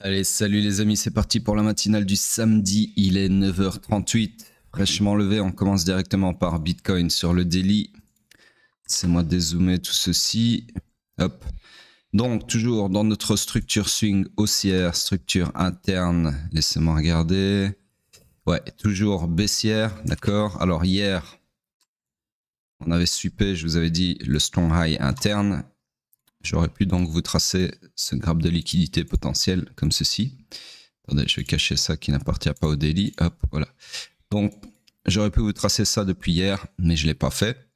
Allez, salut les amis, c'est parti pour la matinale du samedi. Il est 9h38. Fraîchement levé, on commence directement par Bitcoin sur le daily. Laissez-moi dézoomer tout ceci. Hop. Donc, toujours dans notre structure swing haussière, structure interne. Laissez-moi regarder. Ouais, toujours baissière, d'accord. Alors, hier, on avait sweepé, je vous avais dit, le strong high interne. J'aurais pu donc vous tracer ce graphe de liquidité potentiel comme ceci. Attendez, je vais cacher ça qui n'appartient pas au daily. Hop, voilà. Donc, j'aurais pu vous tracer ça depuis hier, mais je ne l'ai pas fait.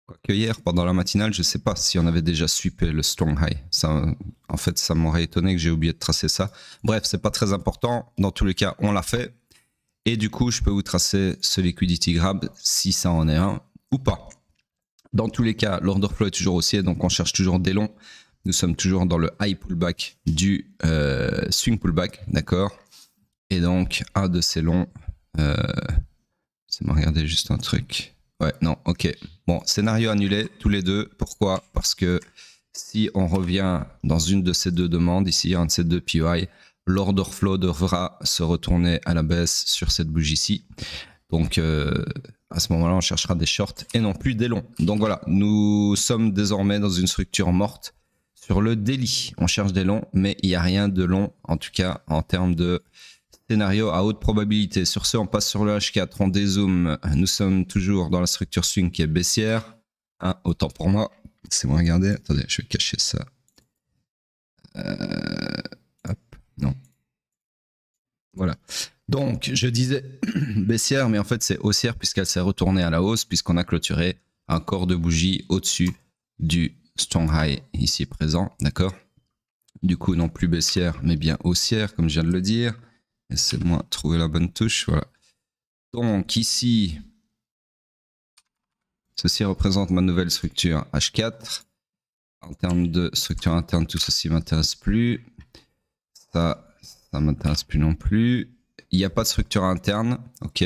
Quoique hier, pendant la matinale, je ne sais pas si on avait déjà sweepé le strong high. Ça, en fait, ça m'aurait étonné que j'ai oublié de tracer ça. Bref, c'est pas très important. Dans tous les cas, on l'a fait. Et du coup, je peux vous tracer ce liquidity grab si ça en est un ou pas. Dans tous les cas, l'order flow est toujours haussier, donc on cherche toujours des longs. Nous sommes toujours dans le high pullback du swing pullback, d'accord. Et donc, un de ces longs, laissez-moi regarder juste un truc. Ouais, non, ok. Bon, scénario annulé, tous les deux. Pourquoi? Parce que si on revient dans une de ces deux demandes, ici, un de ces deux POI, l'order flow devra se retourner à la baisse sur cette bougie-ci. Donc, à ce moment-là, on cherchera des shorts et non plus des longs. Donc voilà, nous sommes désormais dans une structure morte sur le daily. On cherche des longs, mais il n'y a rien de long, en tout cas en termes de scénario à haute probabilité. Sur ce, on passe sur le H4, on dézoome. Nous sommes toujours dans la structure swing qui est baissière. Hein, autant pour moi. Laissez-moi regarder. Attendez, je vais cacher ça. Hop, non. Voilà. Donc, je disais baissière, mais en fait, c'est haussière puisqu'elle s'est retournée à la hausse, puisqu'on a clôturé un corps de bougie au-dessus du strong high ici présent, d'accord? Du coup, non plus baissière, mais bien haussière, comme je viens de le dire. Laissez-moi trouver la bonne touche, voilà. Donc, ici, ceci représente ma nouvelle structure H4. En termes de structure interne, tout ceci ne m'intéresse plus. Ça m'intéresse plus non plus. Il n'y a pas de structure interne, ok.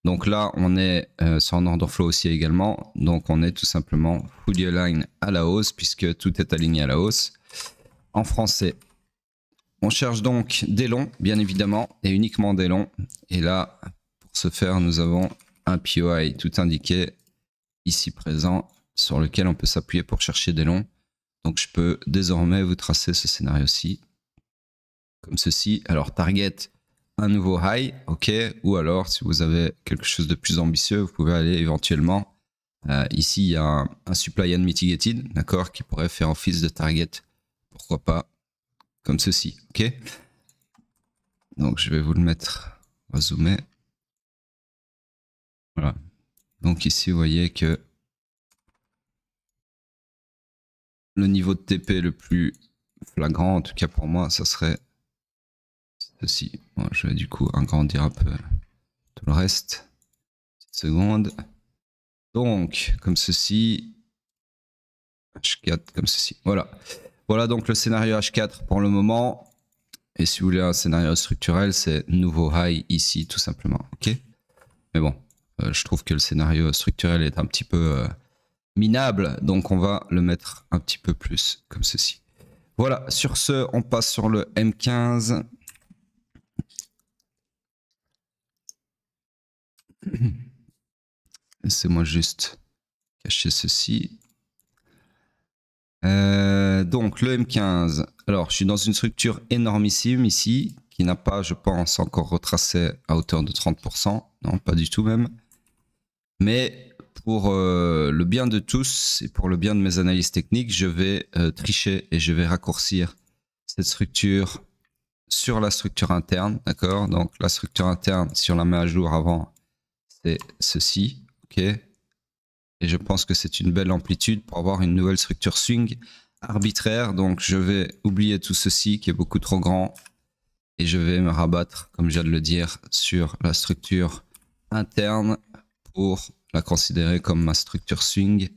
Donc là, on est sur un order flow aussi également. Donc on est tout simplement fully aligned à la hausse puisque tout est aligné à la hausse. En français, on cherche donc des longs, bien évidemment, et uniquement des longs. Et là, pour ce faire, nous avons un POI tout indiqué ici présent sur lequel on peut s'appuyer pour chercher des longs. Donc je peux désormais vous tracer ce scénario-ci comme ceci. Alors target un nouveau high, ok, ou alors si vous avez quelque chose de plus ambitieux, vous pouvez aller éventuellement, ici il y a un supply unmitigated, d'accord, qui pourrait faire office de target, pourquoi pas, comme ceci, ok. Donc je vais vous le mettre, on va zoomer, voilà. Donc ici vous voyez que le niveau de TP le plus flagrant, en tout cas pour moi, ça serait ceci. Bon, je vais du coup agrandir un peu tout le reste. Petite seconde. Donc, comme ceci. H4, comme ceci. Voilà. Voilà donc le scénario H4 pour le moment. Et si vous voulez un scénario structurel, c'est nouveau high ici, tout simplement. Ok. Mais bon, je trouve que le scénario structurel est un petit peu minable. Donc, on va le mettre un petit peu plus comme ceci. Voilà. Sur ce, on passe sur le M15. Laissez-moi juste cacher ceci. Donc le M15, alors je suis dans une structure énormissime ici, qui n'a pas, je pense, encore retracé à hauteur de 30%, non pas du tout même, mais pour le bien de tous et pour le bien de mes analyses techniques, je vais tricher et je vais raccourcir cette structure sur la structure interne, d'accord. Donc la structure interne, si on la met à jour avant, c'est ceci, ok. Et je pense que c'est une belle amplitude pour avoir une nouvelle structure swing arbitraire. Donc je vais oublier tout ceci qui est beaucoup trop grand. Et je vais me rabattre, comme je viens de le dire, sur la structure interne pour la considérer comme ma structure swing.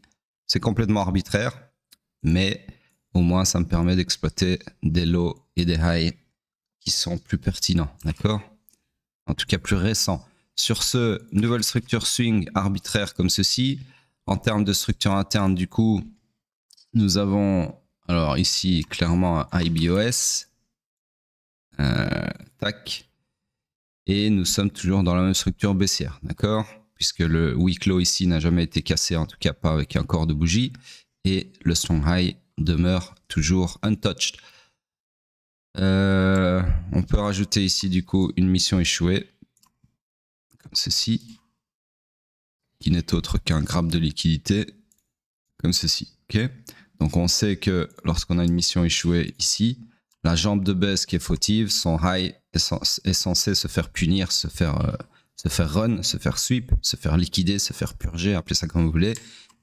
C'est complètement arbitraire, mais au moins ça me permet d'exploiter des lows et des highs qui sont plus pertinents, d'accord? En tout cas plus récents. Sur ce, nouvelle structure swing arbitraire comme ceci. En termes de structure interne, du coup, nous avons Alors ici, clairement, un IBOS. Tac. Et nous sommes toujours dans la même structure baissière, d'accord? Puisque le weak low ici n'a jamais été cassé, en tout cas pas avec un corps de bougie. Et le strong high demeure toujours untouched. On peut rajouter ici du coup une mission échouée, comme ceci, qui n'est autre qu'un grab de liquidité, comme ceci. Ok. Donc on sait que lorsqu'on a une mission échouée ici, la jambe de baisse qui est fautive, son high est censé se faire punir, se faire run, se faire sweep, se faire liquider, se faire purger, appelez ça comme vous voulez.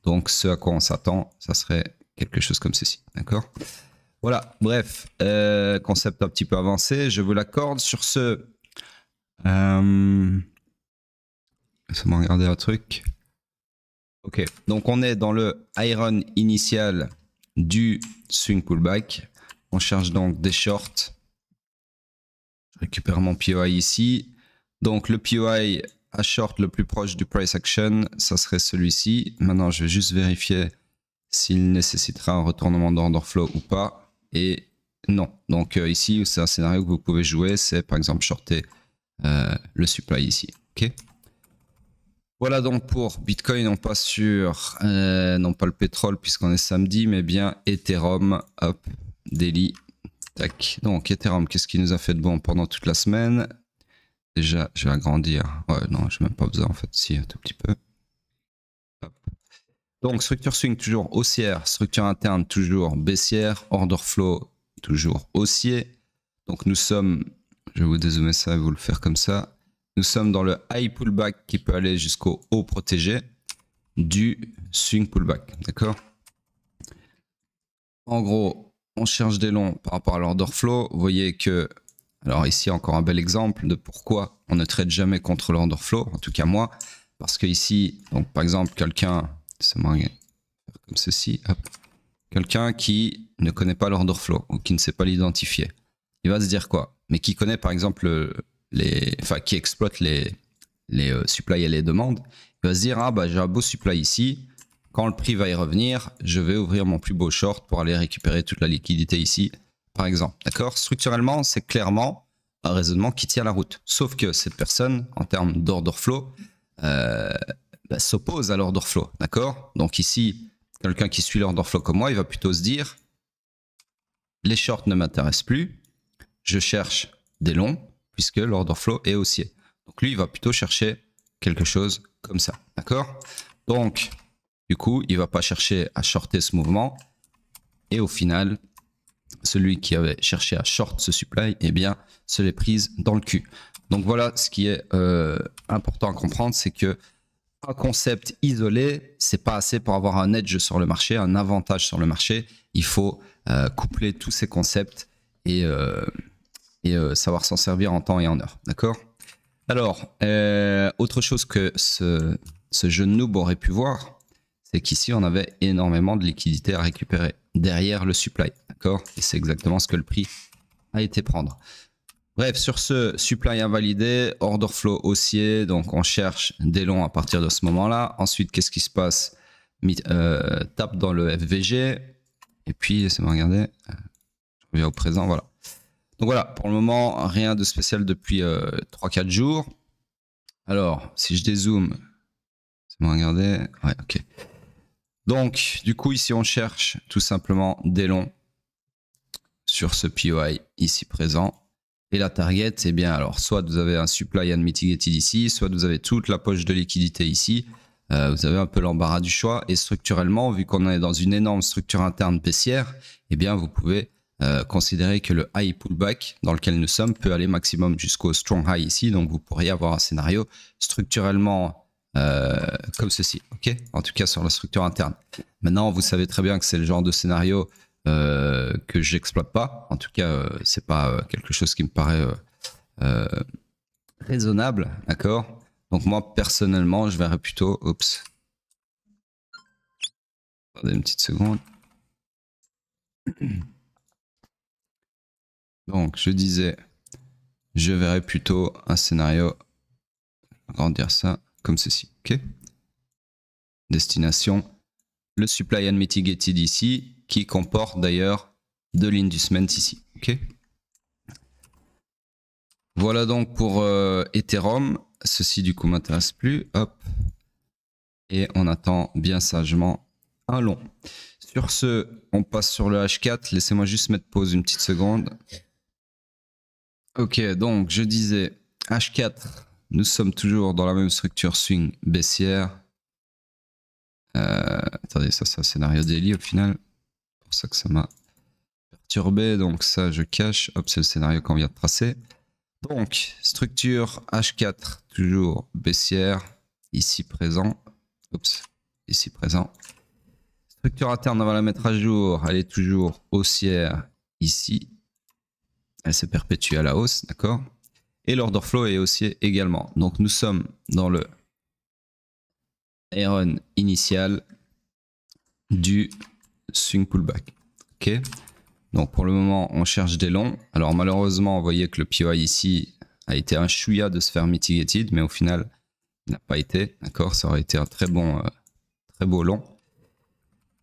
Donc ce à quoi on s'attend, ça serait quelque chose comme ceci, d'accord? Voilà, bref, concept un petit peu avancé, je vous l'accorde. Sur ce, laissez-moi regarder un truc. Ok, donc on est dans le iron initial du swing pullback. On cherche donc des shorts. Je récupère mon POI ici. Donc le POI à short le plus proche du price action, ça serait celui-ci. Maintenant, je vais juste vérifier s'il nécessitera un retournement d'order flow ou pas. Et non. Donc ici, c'est un scénario que vous pouvez jouer. C'est par exemple shorter le supply ici. Ok. Voilà donc pour Bitcoin. On passe sur, non pas le pétrole puisqu'on est samedi, mais bien Ethereum. Hop, daily. Tac. Donc Ethereum, qu'est-ce qui nous a fait de bon pendant toute la semaine? Déjà, je vais agrandir. Ouais, non, je n'ai même pas besoin en fait. Si, un tout petit peu. Hop. Donc structure swing toujours haussière, structure interne toujours baissière, order flow toujours haussier. Donc nous sommes, je vais vous dézoomer ça et vous le faire comme ça. Nous sommes dans le high pullback qui peut aller jusqu'au haut protégé du swing pullback. D'accord? En gros, on cherche des longs par rapport à l'order flow. Vous voyez que, alors ici encore un bel exemple de pourquoi on ne trade jamais contre l'order flow, en tout cas moi. Parce que ici, donc par exemple, quelqu'un, c'est moi comme ceci, quelqu'un qui ne connaît pas l'order flow ou qui ne sait pas l'identifier, il va se dire quoi? Mais qui connaît par exemple qui exploite les supply et les demandes, il va se dire ah bah j'ai un beau supply ici, quand le prix va y revenir, je vais ouvrir mon plus beau short pour aller récupérer toute la liquidité ici, par exemple. D'accord? Structurellement, c'est clairement un raisonnement qui tient la route. Sauf que cette personne, en termes d'order flow, s'oppose à l'order flow. D'accord? Donc ici, quelqu'un qui suit l'order flow comme moi, il va plutôt se dire les shorts ne m'intéressent plus, je cherche des longs, puisque l'order flow est haussier. Donc lui, il va plutôt chercher quelque chose comme ça. D'accord? Donc, du coup, il ne va pas chercher à shorter ce mouvement. Et au final, celui qui avait cherché à short ce supply, eh bien, se l'est prise dans le cul. Donc voilà, ce qui est important à comprendre, c'est que un concept isolé, c'est pas assez pour avoir un edge sur le marché, un avantage sur le marché. Il faut coupler tous ces concepts et savoir s'en servir en temps et en heure. D'accord? Alors, autre chose que ce jeune noob aurait pu voir, c'est qu'ici, on avait énormément de liquidités à récupérer derrière le supply. D'accord? Et c'est exactement ce que le prix a été prendre. Bref, sur ce supply invalidé, order flow haussier, donc on cherche des longs à partir de ce moment-là. Ensuite, qu'est-ce qui se passe? Tape dans le FVG. Et puis, laissez-moi regarder. Je reviens au présent, voilà. Donc voilà, pour le moment, rien de spécial depuis 3-4 jours. Alors, si je dézoome, laissez-moi regarder. Ouais, ok. Donc, du coup, ici, on cherche tout simplement des longs sur ce POI ici présent. Et la target, c'est bien, alors, soit vous avez un supply unmitigated ici, soit vous avez toute la poche de liquidité ici. Vous avez un peu l'embarras du choix. Et structurellement, vu qu'on est dans une énorme structure interne baissière, eh bien, vous pouvez considérer que le high pullback dans lequel nous sommes peut aller maximum jusqu'au strong high ici. Donc, vous pourriez avoir un scénario structurellement comme ceci, ok? En tout cas sur la structure interne. Maintenant, vous savez très bien que c'est le genre de scénario que j'exploite pas. En tout cas, c'est pas quelque chose qui me paraît raisonnable, d'accord? Donc moi personnellement, je verrais plutôt, oups, attendez une petite seconde. Donc je disais, je verrais plutôt un scénario, agrandir ça comme ceci, ok? Destination, le supply unmitigated ici, qui comporte d'ailleurs de l'inducement ici. Ok. Voilà donc pour Ethereum. Ceci du coup m'intéresse plus. Hop. Et on attend bien sagement un long. Sur ce, on passe sur le H4. Laissez-moi juste mettre pause une petite seconde. Ok, donc je disais H4. Nous sommes toujours dans la même structure swing baissière. Attendez, ça c'est un scénario daily au final. C'est pour ça que ça m'a perturbé. Donc ça, je cache. Hop, c'est le scénario qu'on vient de tracer. Donc, structure H4, toujours baissière. Ici présent. Oups, ici présent. Structure interne, on va la mettre à jour. Elle est toujours haussière ici. Elle se perpétue à la hausse, d'accord? Et l'order flow est haussier également. Donc nous sommes dans le run initial du swing pullback. Ok. Donc pour le moment, on cherche des longs. Alors malheureusement, vous voyez que le POI ici a été un chouïa de se faire mitigated, mais au final, il n'a pas été. D'accord, ça aurait été un très beau long.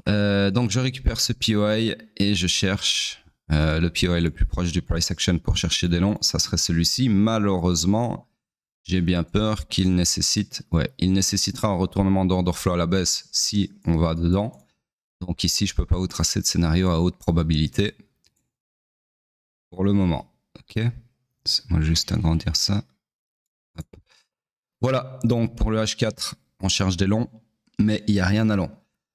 Donc je récupère ce POI et je cherche le POI le plus proche du price action pour chercher des longs. Ça serait celui-ci. Malheureusement, j'ai bien peur qu'il nécessite, il nécessitera un retournement d'order flow à la baisse si on va dedans. Donc ici, je ne peux pas vous tracer de scénario à haute probabilité pour le moment. Ok, laissez-moi juste agrandir ça. Hop. Voilà, donc pour le H4, on cherche des longs, mais il n'y a rien à long.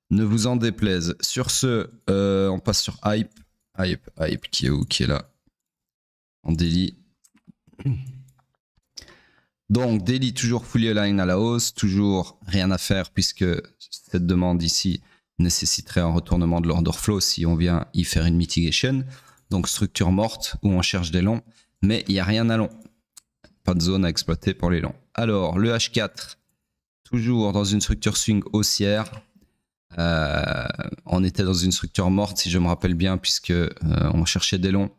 Ne vous en déplaise. Sur ce, on passe sur Hype. Hype qui est où? Qui est là? En daily. Donc daily toujours fully align à la hausse, toujours rien à faire puisque cette demande ici nécessiterait un retournement de l'order flow si on vient y faire une mitigation. Donc structure morte où on cherche des longs, mais il n'y a rien à long. Pas de zone à exploiter pour les longs. Alors le H4, toujours dans une structure swing haussière. On était dans une structure morte si je me rappelle bien puisque on cherchait des longs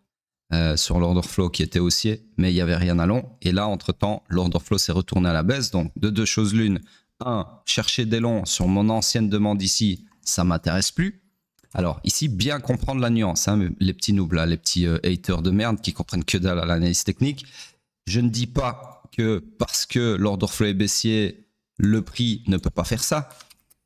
sur l'order flow qui était haussier, mais il n'y avait rien à long. Et là, entre-temps, l'order flow s'est retourné à la baisse. Donc, de deux choses l'une. Un, chercher des longs sur mon ancienne demande ici, ça ne m'intéresse plus. Alors, ici, bien comprendre la nuance. Hein, les petits noobs là, les petits haters de merde qui comprennent que dalle à l'analyse technique. Je ne dis pas que parce que l'order flow est baissier, le prix ne peut pas faire ça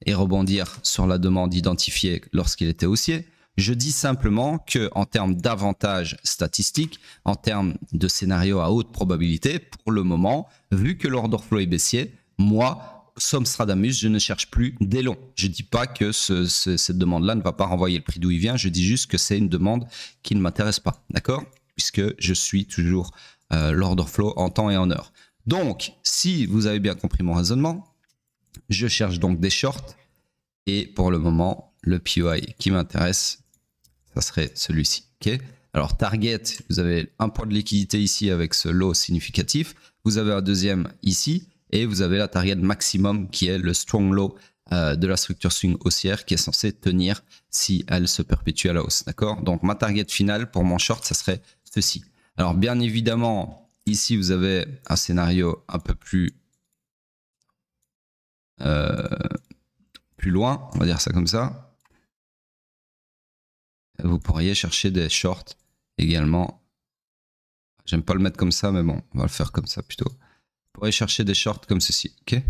et rebondir sur la demande identifiée lorsqu'il était haussier. Je dis simplement que en termes d'avantages statistiques, en termes de scénario à haute probabilité, pour le moment, vu que l'order flow est baissier, moi, Som Stradamus, je ne cherche plus des longs. Je ne dis pas que cette demande-là ne va pas renvoyer le prix d'où il vient, je dis juste que c'est une demande qui ne m'intéresse pas, d'accord? Puisque je suis toujours l'order flow en temps et en heure. Donc, si vous avez bien compris mon raisonnement, je cherche donc des shorts et pour le moment, le POI qui m'intéresse, ça serait celui-ci. Okay. Alors, target, vous avez un point de liquidité ici avec ce low significatif. Vous avez un deuxième ici et vous avez la target maximum qui est le strong low de la structure swing haussière qui est censé tenir si elle se perpétue à la hausse. D'accord. Donc, ma target finale pour mon short, ça serait ceci. Alors, bien évidemment, ici, vous avez un scénario un peu plus loin, on va dire ça comme ça. Vous pourriez chercher des shorts également. J'aime pas le mettre comme ça, mais bon, on va le faire comme ça plutôt. Vous pourriez chercher des shorts comme ceci, ok?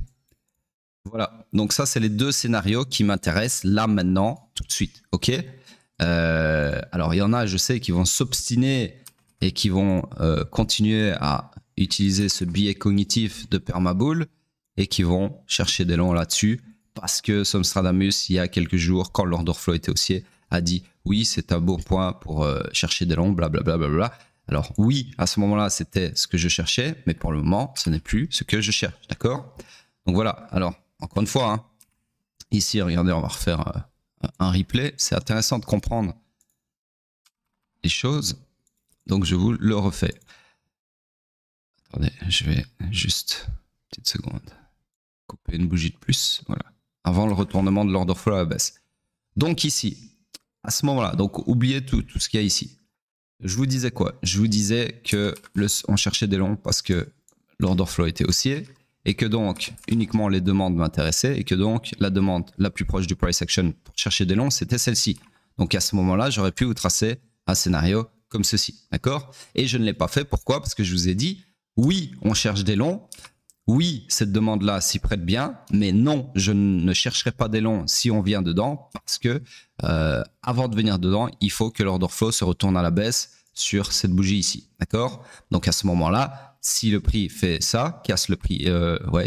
Voilà, donc ça, c'est les deux scénarios qui m'intéressent là, maintenant, tout de suite, ok? Alors, il y en a, je sais, qui vont s'obstiner et qui vont continuer à utiliser ce biais cognitif de permabull et qui vont chercher des longs là-dessus parce que Som Stradamus, il y a quelques jours, quand l'order flow était haussier, a dit oui, c'est un beau point pour chercher des longs, blablabla. Bla, bla, bla. Alors oui, à ce moment-là, c'était ce que je cherchais, mais pour le moment, ce n'est plus ce que je cherche, d'accord? Donc voilà, alors, encore une fois, hein, ici, regardez, on va refaire un replay. C'est intéressant de comprendre les choses, donc je vous le refais. Attendez, je vais juste, une petite seconde, couper une bougie de plus, voilà, avant le retournement de l'order flow à la baisse. Donc ici, à ce moment-là, donc oubliez tout ce qu'il y a ici. Je vous disais quoi? Je vous disais que on cherchait des longs parce que l'order flow était haussier et que donc uniquement les demandes m'intéressaient et que donc la demande la plus proche du price action pour chercher des longs, c'était celle-ci. Donc à ce moment-là, j'aurais pu vous tracer un scénario comme ceci, d'accord? Et je ne l'ai pas fait. Pourquoi? Parce que je vous ai dit, oui, on cherche des longs. Oui, cette demande-là s'y prête bien, mais non, je ne chercherai pas des longs si on vient dedans parce que avant de venir dedans, il faut que l'order flow se retourne à la baisse sur cette bougie ici, d'accord? Donc à ce moment-là, si le prix fait ça, casse le prix,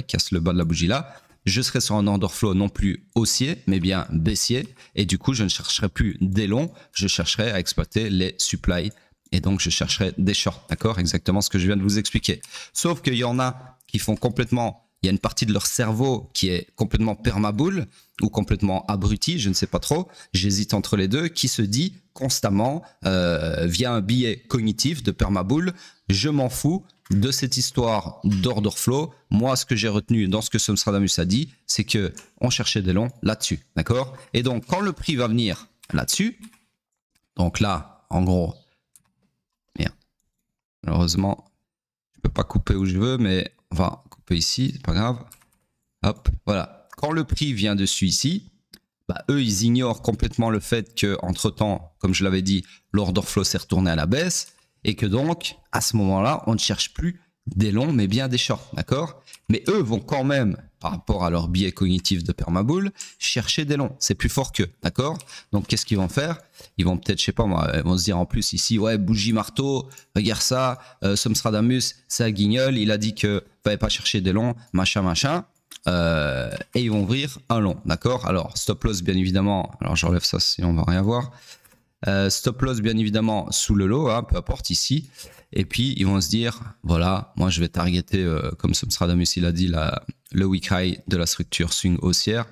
casse le bas de la bougie là, je serai sur un order flow non plus haussier, mais bien baissier, et du coup, je ne chercherai plus des longs, je chercherai à exploiter les supply, et donc je chercherai des shorts, d'accord? Exactement ce que je viens de vous expliquer. Sauf qu'il y en a qui font complètement, il y a une partie de leur cerveau qui est complètement permaboule ou complètement abruti, je ne sais pas trop, j'hésite entre les deux, qui se dit constamment via un biais cognitif de permaboule, je m'en fous de cette histoire d'order flow. Moi, ce que j'ai retenu dans ce que Somstradamus a dit, c'est que on cherchait des longs là-dessus, d'accord? Et donc, quand le prix va venir là-dessus, donc là, en gros, merde, malheureusement, je peux pas couper où je veux, mais on va couper ici, c'est pas grave. Hop, voilà. Quand le prix vient dessus ici, bah, eux, ils ignorent complètement le fait que, entre-temps, comme je l'avais dit, l'order flow s'est retourné à la baisse et que donc, à ce moment-là, on ne cherche plus des longs, mais bien des shorts, d'accord? Mais eux vont quand même, par rapport à leur biais cognitif de permaboule, chercher des longs. C'est plus fort qu'eux, d'accord? Donc, qu'est-ce qu'ils vont faire? Ils vont peut-être, je sais pas moi, ils vont se dire en plus ici, ouais, bougie marteau, regarde ça, Somstradamus, c'est un guignol, il a dit que fallait pas chercher des longs, machin, machin. Et ils vont ouvrir un long, d'accord? Alors, stop loss, bien évidemment, alors j'enlève ça sinon on va rien voir. Stop loss, bien évidemment, sous le lot, hein, peu importe ici. Et puis, ils vont se dire, voilà, moi je vais targeter, comme Somstradamus il a dit, le weak high de la structure swing haussière.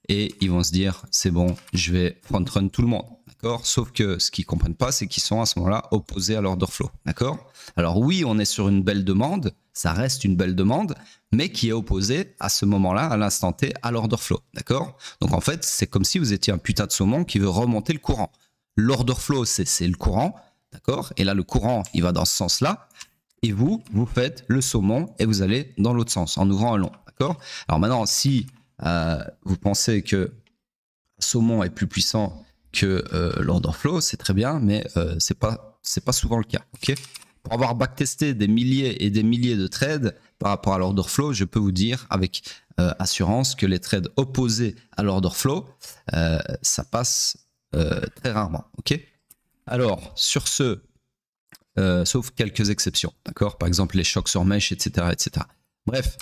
Et ils vont se dire, c'est bon, je vais front run tout le monde, d'accord? Sauf que ce qu'ils comprennent pas, c'est qu'ils sont à ce moment-là opposés à l'order flow, d'accord? Alors oui, on est sur une belle demande, ça reste une belle demande, mais qui est opposée à ce moment-là, à l'instant T, à l'order flow, d'accord? Donc en fait, c'est comme si vous étiez un putain de saumon qui veut remonter le courant. L'order flow, c'est le courant, d'accord? Et là, le courant, il va dans ce sens-là. Et vous faites le saumon et vous allez dans l'autre sens, en ouvrant un long, d'accord? Alors maintenant, si vous pensez que saumon est plus puissant que l'order flow, c'est très bien, mais c'est pas souvent le cas, ok? Pour avoir backtesté des milliers et des milliers de trades par rapport à l'order flow, je peux vous dire avec assurance que les trades opposés à l'order flow, ça passe très rarement, ok? Alors, sur ce, sauf quelques exceptions, d'accord? Par exemple, les chocs sur mèche, etc., etc. Bref,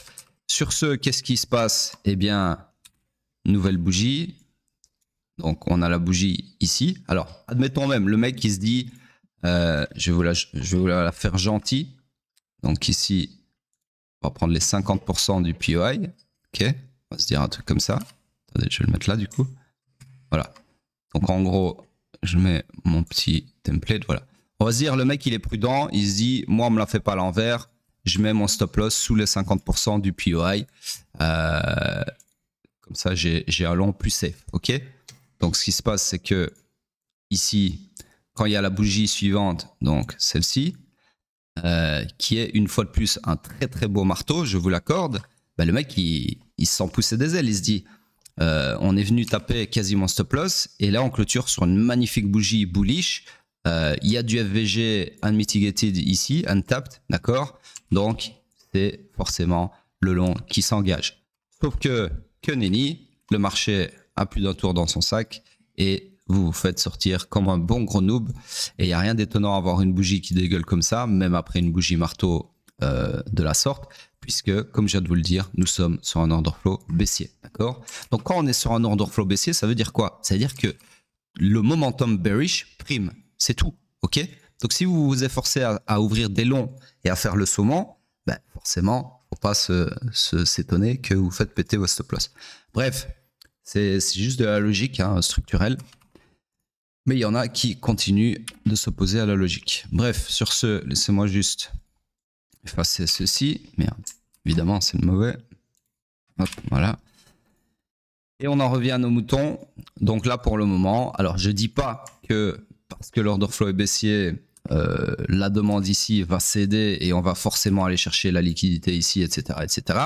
sur ce, qu'est-ce qui se passe? Eh bien, nouvelle bougie. Donc, on a la bougie ici. Alors, admettons même, le mec qui se dit, je vais vous la faire gentille. Donc ici, on va prendre les 50% du POI. Ok, on va se dire un truc comme ça. Attendez, je vais le mettre là du coup. Voilà. Donc en gros, je mets mon petit template. Voilà. On va se dire, le mec, il est prudent. Il se dit, moi, on me la fait pas à l'envers. Je mets mon stop loss sous les 50% du POI. Comme ça, j'ai un long plus safe. Ok. Donc ce qui se passe, c'est que ici, quand il y a la bougie suivante, donc celle-ci, qui est une fois de plus un très très beau marteau, je vous l'accorde, bah, le mec il se sent pousser des ailes, il se dit on est venu taper quasiment stop loss et là on clôture sur une magnifique bougie bullish, il y a du FVG unmitigated ici, untapped, d'accord, donc c'est forcément le long qui s'engage. Sauf que nenni, le marché a plus d'un tour dans son sac et vous vous faites sortir comme un bon gros noob. Et il n'y a rien d'étonnant à avoir une bougie qui dégueule comme ça, même après une bougie marteau de la sorte, puisque, comme je viens de vous le dire, nous sommes sur un order flow baissier. D'accord? Donc, quand on est sur un order flow baissier, ça veut dire quoi? Ça veut dire que le momentum bearish prime. C'est tout. OK? Donc, si vous vous efforcez à ouvrir des longs et à faire le saumon, ben, forcément, il ne faut pas s'étonner que vous faites péter vos stop loss. Bref, c'est juste de la logique hein, structurelle. Mais il y en a qui continuent de s'opposer à la logique. Bref, sur ce, laissez-moi juste effacer ceci. Merde, évidemment, c'est le mauvais. Hop, voilà. Et on en revient à nos moutons. Donc là, pour le moment, alors je dis pas que parce que l'order flow est baissier, la demande ici va céder et on va forcément aller chercher la liquidité ici, etc., etc.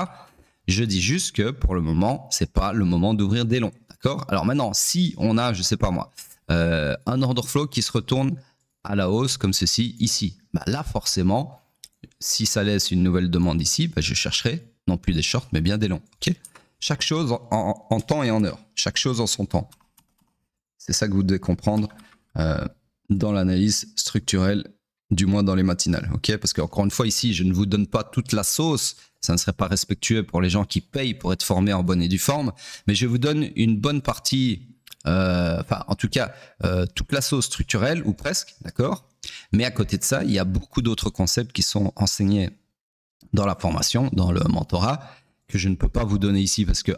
Je dis juste que pour le moment, c'est pas le moment d'ouvrir des longs. D'accord? Alors maintenant, si on a, je sais pas moi, un order flow qui se retourne à la hausse comme ceci ici, bah là forcément, si ça laisse une nouvelle demande ici, bah je chercherai non plus des shorts mais bien des longs. Ok? Chaque chose en temps et en heure, chaque chose en son temps. C'est ça que vous devez comprendre dans l'analyse structurelle, du moins dans les matinales. Ok? Parce qu'encore une fois ici, je ne vous donne pas toute la sauce. Ça ne serait pas respectueux pour les gens qui payent pour être formés en bonne et due forme, mais je vous donne une bonne partie. Enfin, en tout cas, toute la sauce structurelle, ou presque, d'accord? Mais à côté de ça, il y a beaucoup d'autres concepts qui sont enseignés dans la formation, dans le mentorat, que je ne peux pas vous donner ici parce que,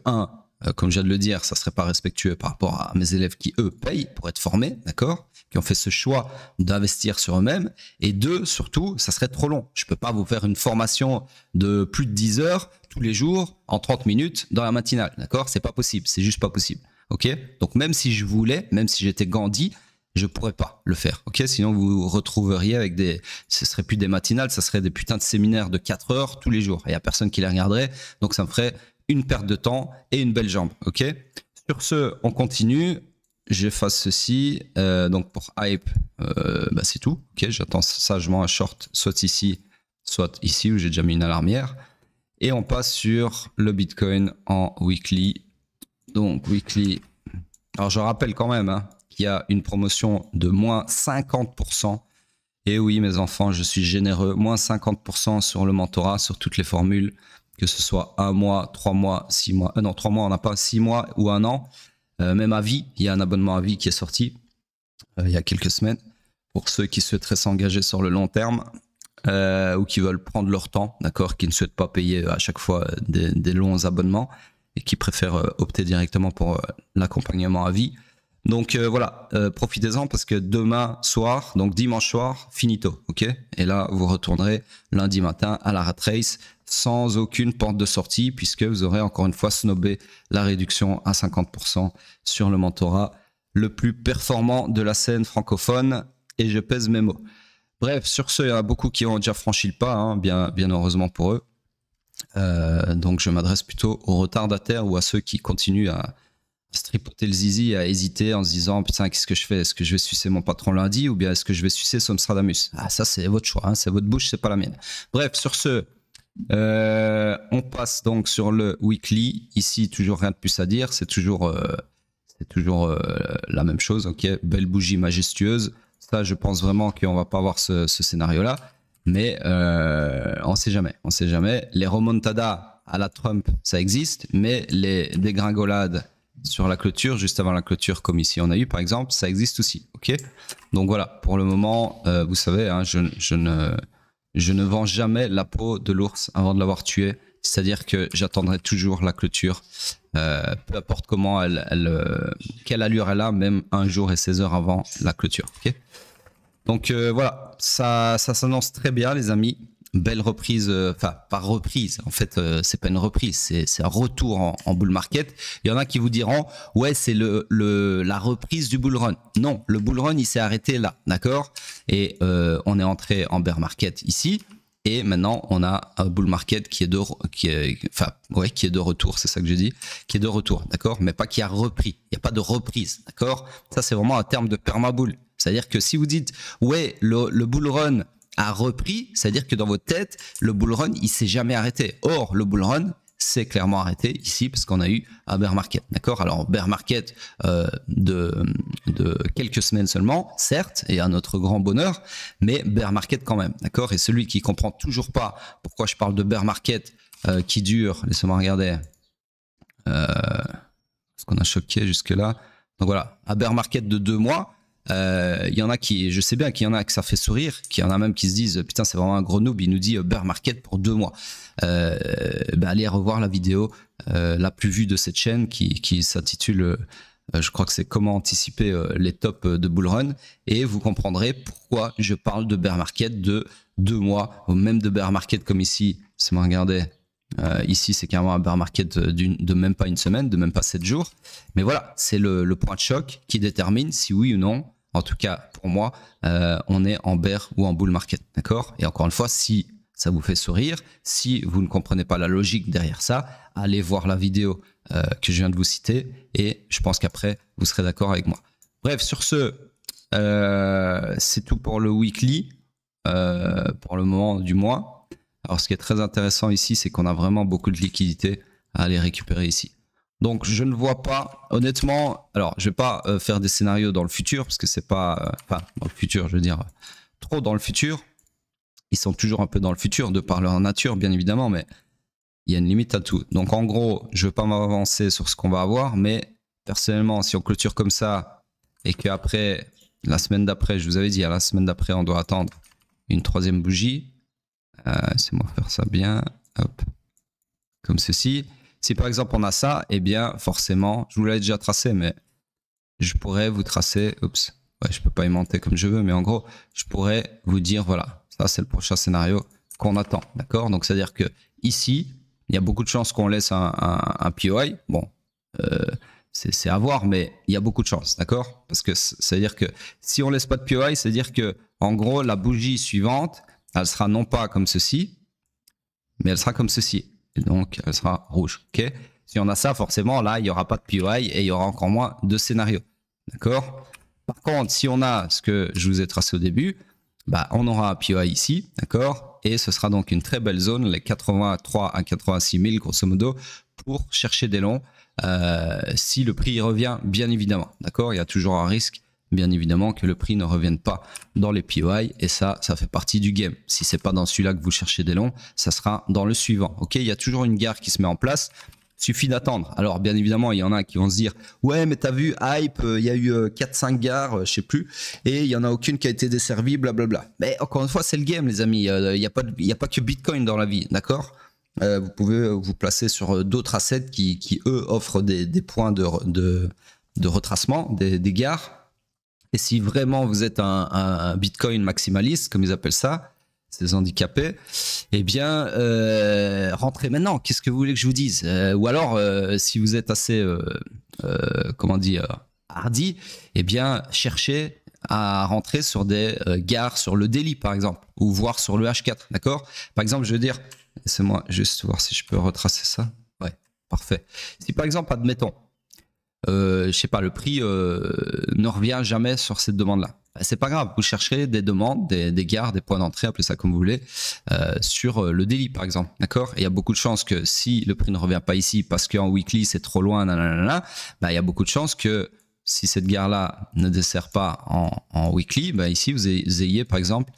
comme je viens de le dire, ça serait pas respectueux par rapport à mes élèves qui, eux, payent pour être formés, d'accord? Qui ont fait ce choix d'investir sur eux-mêmes. Et deux, surtout, ça serait trop long. Je peux pas vous faire une formation de plus de 10 heures tous les jours en 30 minutes dans la matinale, d'accord? C'est pas possible, c'est juste pas possible. Ok, donc même si je voulais, même si j'étais Gandhi, je pourrais pas le faire. Ok, sinon vous vous retrouveriez avec ce serait plus des matinales, ça serait des putains de séminaires de 4 heures tous les jours. Il y a personne qui les regarderait, donc ça me ferait une perte de temps et une belle jambe. Ok, sur ce, on continue. J'efface ceci. Donc pour hype, bah c'est tout. Ok, j'attends sagement un short, soit ici où j'ai déjà mis une alarmière. Et on passe sur le Bitcoin en weekly. Donc, weekly. Alors, je rappelle quand même qu'il y a une promotion de moins 50%. Et oui, mes enfants, je suis généreux. Moins 50% sur le mentorat, sur toutes les formules, que ce soit 1 mois, 3 mois, 6 mois. Non, 3 mois, on n'a pas 6 mois ou 1 an. Même à vie, il y a un abonnement à vie qui est sorti il y a quelques semaines. Pour ceux qui souhaiteraient s'engager sur le long terme ou qui veulent prendre leur temps, d'accord, qui ne souhaitent pas payer à chaque fois des longs abonnements et qui préfèrent opter directement pour l'accompagnement à vie. Donc voilà, profitez-en parce que demain soir, donc dimanche soir, finito, ok? Et là, vous retournerez lundi matin à la rat race sans aucune porte de sortie puisque vous aurez encore une fois snobé la réduction à 50% sur le mentorat le plus performant de la scène francophone et je pèse mes mots. Bref, sur ce, il y en a beaucoup qui ont déjà franchi le pas, bien heureusement pour eux. Donc je m'adresse plutôt aux retardataires ou à ceux qui continuent à se tripoter le zizi, à hésiter en se disant putain qu'est-ce que je fais, est-ce que je vais sucer mon patron lundi ou bien est-ce que je vais sucer Somstradamus? Ah ça c'est votre choix, c'est votre bouche, c'est pas la mienne. Bref, sur ce, on passe donc sur le weekly. Ici toujours rien de plus à dire, c'est toujours la même chose. Ok, belle bougie majestueuse. Ça je pense vraiment qu'on va pas avoir ce scénario là. Mais on sait jamais. Les remontadas à la Trump, ça existe, mais les dégringolades sur la clôture, juste avant la clôture, comme ici on a eu par exemple, ça existe aussi. Ok. Donc voilà, pour le moment, vous savez, je ne vends jamais la peau de l'ours avant de l'avoir tué. C'est-à-dire que j'attendrai toujours la clôture, peu importe comment quelle allure elle a, même 1 jour et 16 heures avant la clôture. Ok. Donc voilà, ça s'annonce très bien les amis. Belle reprise, enfin pas reprise, en fait c'est pas une reprise, c'est un retour en bull market. Il y en a qui vous diront ouais c'est la reprise du bull run. Non, le bull run il s'est arrêté là, d'accord? Et on est entré en bear market ici. Et maintenant, on a un bull market qui est de retour, c'est ça que j'ai dit, qui est de retour, d'accord? Mais pas qui a repris. Il n'y a pas de reprise, d'accord? Ça, c'est vraiment un terme de permabull. C'est-à-dire que si vous dites, ouais, le bull run a repris, c'est-à-dire que dans votre tête, le bull run, il s'est jamais arrêté. Or, le bull run s'est clairement arrêté ici parce qu'on a eu un bear market, d'accord? Alors, bear market de quelques semaines seulement, certes, et à notre grand bonheur, mais bear market quand même, d'accord? Et celui qui comprend toujours pas pourquoi je parle de bear market qui dure, laissez-moi regarder, ce qu'on a choqué jusque-là. Donc voilà, un bear market de 2 mois, il y en a qui, je sais bien qu'il y en a que ça fait sourire, qu'il y en a même qui se disent putain c'est vraiment un gros noob, il nous dit bear market pour 2 mois. Allez revoir la vidéo la plus vue de cette chaîne qui s'intitule je crois que c'est comment anticiper les tops de bull run et vous comprendrez pourquoi je parle de bear market de 2 mois ou même de bear market comme ici, c'est moi regarder. Ici, c'est carrément un bear market de même pas une semaine, de même pas 7 jours. Mais voilà, c'est le point de choc qui détermine si oui ou non, en tout cas pour moi, on est en bear ou en bull market. D'accord? Et encore une fois, si ça vous fait sourire. Si vous ne comprenez pas la logique derrière ça, allez voir la vidéo que je viens de vous citer et je pense qu'après, vous serez d'accord avec moi. Bref, sur ce, c'est tout pour le weekly, pour le moment du mois. Alors, ce qui est très intéressant ici, c'est qu'on a vraiment beaucoup de liquidités à aller récupérer ici. Donc, je ne vois pas, honnêtement, alors, je ne vais pas faire des scénarios dans le futur, parce que c'est pas, enfin, dans le futur, je veux dire, trop dans le futur. Ils sont toujours un peu dans le futur, de par leur nature, bien évidemment, mais il y a une limite à tout. Donc, en gros, je ne veux pas m'avancer sur ce qu'on va avoir, mais personnellement, si on clôture comme ça, et qu'après, la semaine d'après, je vous avais dit, à la semaine d'après, on doit attendre une troisième bougie. Laissez-moi faire ça bien, hop, comme ceci. Si par exemple on a ça, eh bien forcément, je vous l'avais déjà tracé, mais je pourrais vous tracer, oups, ouais, je peux pas aimanter comme je veux, mais en gros, je pourrais vous dire, voilà, ça c'est le prochain scénario qu'on attend, d'accord? Donc c'est-à-dire que ici, il y a beaucoup de chances qu'on laisse un POI, bon, c'est à voir, mais il y a beaucoup de chances, d'accord? Parce que c'est-à-dire que si on laisse pas de POI, c'est-à-dire que en gros, la bougie suivante, elle sera non pas comme ceci, mais elle sera comme ceci. Et donc, elle sera rouge. Ok. Si on a ça, forcément, là, il n'y aura pas de POI et il y aura encore moins de scénarios. D'accord? Par contre, si on a ce que je vous ai tracé au début, bah, on aura un POI ici. D'accord? Et ce sera donc une très belle zone, les 83 à 86 000, grosso modo, pour chercher des longs. Si le prix revient, bien évidemment. D'accord? Il y a toujours un risque, bien évidemment, que le prix ne revienne pas dans les POI, et ça fait partie du game. Si c'est pas dans celui-là que vous cherchez des longs, ça sera dans le suivant. Ok, il y a toujours une gare qui se met en place. Suffit d'attendre. Alors bien évidemment, il y en a qui vont se dire ouais, mais t'as vu Hype, il y a eu 4-5 gares, je sais plus, et il y en a aucune qui a été desservie, blablabla. Mais encore une fois, c'est le game, les amis. Il y a pas que Bitcoin dans la vie, d'accord? Vous pouvez vous placer sur d'autres assets qui eux offrent des points de retracement, des gares. Et si vraiment vous êtes un Bitcoin maximaliste, comme ils appellent ça, ces handicapés, eh bien, rentrez maintenant. Qu'est-ce que vous voulez que je vous dise? Ou alors, si vous êtes assez, comment dire, hardi, eh bien, cherchez à rentrer sur des gares sur le daily, par exemple, ou voire sur le H4, d'accord? Par exemple, je veux dire, laissez-moi juste voir si je peux retracer ça. Ouais, parfait. Si par exemple, admettons, je sais pas, le prix ne revient jamais sur cette demande-là. C'est pas grave, vous chercherez des demandes, des gares, des points d'entrée, appelez ça comme vous voulez, sur le daily par exemple, d'accord? Et il y a beaucoup de chances que si le prix ne revient pas ici parce qu'en weekly c'est trop loin, nanana, bah, il y a beaucoup de chances que si cette gare-là ne dessert pas en weekly, bah, ici vous ayez par exemple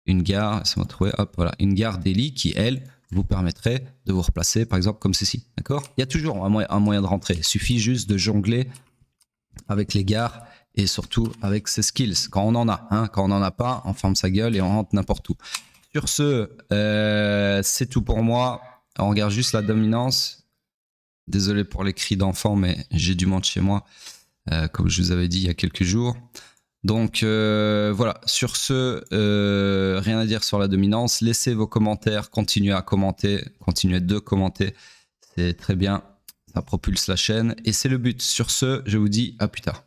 une gare, laissez-moi trouver, hop, voilà, une gare daily qui, elle, vous permettrait de vous replacer, par exemple, comme ceci. D'accord? Il y a toujours un moyen de rentrer. Il suffit juste de jongler avec les gares et surtout avec ses skills. Quand on en a, hein, quand on n'en a pas, on ferme sa gueule et on rentre n'importe où. Sur ce, c'est tout pour moi. On regarde juste la dominance. Désolé pour les cris d'enfants, mais j'ai du monde chez moi, comme je vous avais dit il y a quelques jours. Donc voilà, sur ce, rien à dire sur la dominance. Laissez vos commentaires, continuez à commenter, continuez de commenter. C'est très bien, ça propulse la chaîne et c'est le but. Sur ce, je vous dis à plus tard.